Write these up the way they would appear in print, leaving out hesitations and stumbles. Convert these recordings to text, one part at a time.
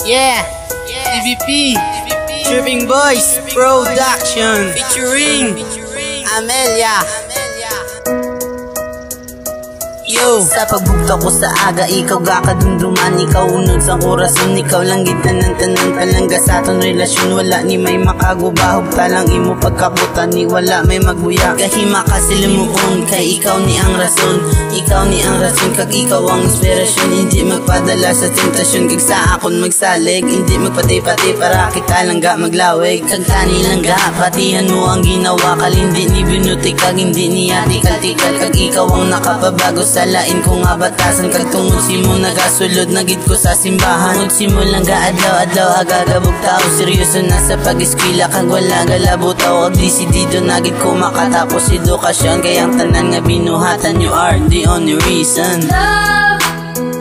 Yeah, TVP, Tripping Boys Production, featuring Amelia. Yo, sa pagbugto ko sa aga, ikaw gakadumduman, ikaw unod sa korason, ikaw lang gitna ng tanan palangga sa aton relasyon. Wala ni may makagubahog, talang imo pagkabutan ni wala may magbuya. Kahima ka silimuon, kay ikaw ni ang rason, ikaw ni ang rason, kag ikaw ang inspirasyon. Hindi magpadala sa tentasyon, kag sa akon magsalig, hindi magpati-pati para kita lang ga maglawig. Kag tani lang ga, patihan mo ang ginawa, kalindi ni binuti, kag hindi ni tikal-tikal. Kag ikaw ang nakapabago sa lain ko nga batasan, kag tungod si mo nagasulod nagid ko sa simbahan. Tungod si mo lang gaadlaw-adlaw agagabog tao, seryoso na sa pag-eskwela, kag wala galabo tao, kag disidido nagid ko makatapos edukasyon. Kayang tanan nga binuhatan, you are the only reason. Love,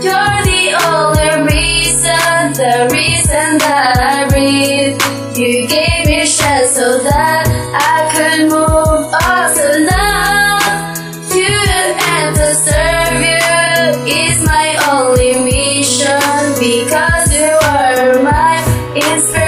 you're the only reason, the reason that I breathe. You gave me strength so that I could move on. So love you and to serve you is my only mission, because you are my inspiration.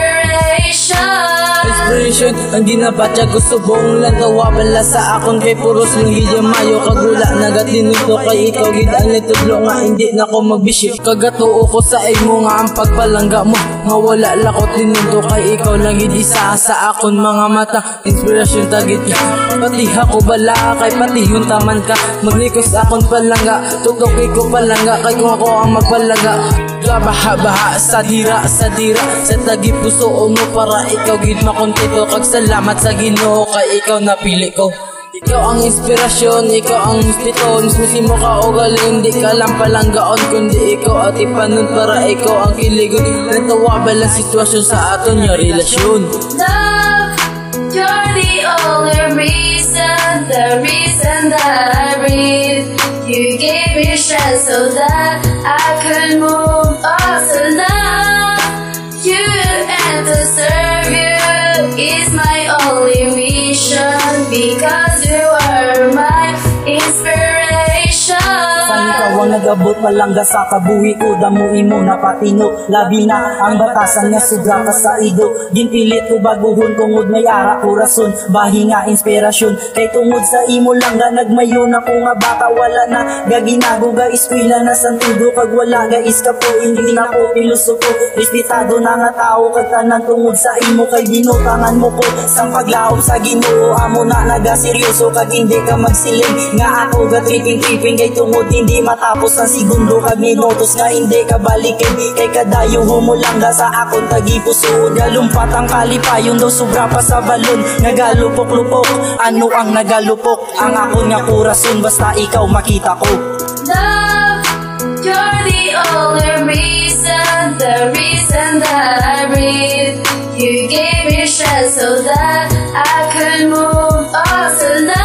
Ang ginapatya ko subong lang nawabala sa akon, kay puros ng gilya mayo, kagula nagatinuto kay ikaw gid ang litudlo nga hindi na ko magbisip. Kagatuo ko sa imo nga ang pagpalangga mo, nga wala lakot tinuto kay ikaw lang gid isa sa akon mga mata. Inspirasyon tagit ka, pati ako bala kay pati taman ka. Maglikos akon palangga, tutok ko palangga, kay kung ako ang magpalangga. Baha-baha sa dira, sa tagi puso mo para ikaw gid makontento. Kag salamat sa Ginoo kay ikaw napili ko. Ikaw ang inspirasyon, ikaw ang inspiton, mismo ka o galing, di ka lang palanggaon, kundi ikaw at ipanon para ikaw ang kiligon. Natawa ba lang sitwasyon sa aton yung relasyon? Love, you're the only reason, the reason that I breathe. You gave me strength so that I could move on. So love you and to serve you is my only mission, because you are my inspiration. Ikaw ang nagabot palangga sa kabuhi ko, damo imo napatino, labi na ang batasan nga sobra ka sa ido. Ginpilit ko baguhon tungod may ara ko rason, bahi nga inspirasyon, kay tungod sa imo lang nga nagmayo na ko nga baka wala na gaginago ga eskwela na santudo, kag wala ga iskapo hindi na ko filosofo. Respetado na nga tao kag tanan tungod sa imo, kay binutangan mo ko sa paglaom sa Ginoo. Amo na nagaseryoso kag hindi ka magsiling, nga ako ga tripping kay tungod hindi matapos ang segundo, kag minutos nga hindi ka balikin. Kay kadayo mo lang ga sa akon tagipuso, galumpat ang kalipayon daw sobra pa sa balon. Nagalupok-lupok, ano ang nagalupok? Ang akon nga kurason basta ikaw makita ko. Love, you're the only reason, the reason that I breathe. You gave me strength so that I could move on. So love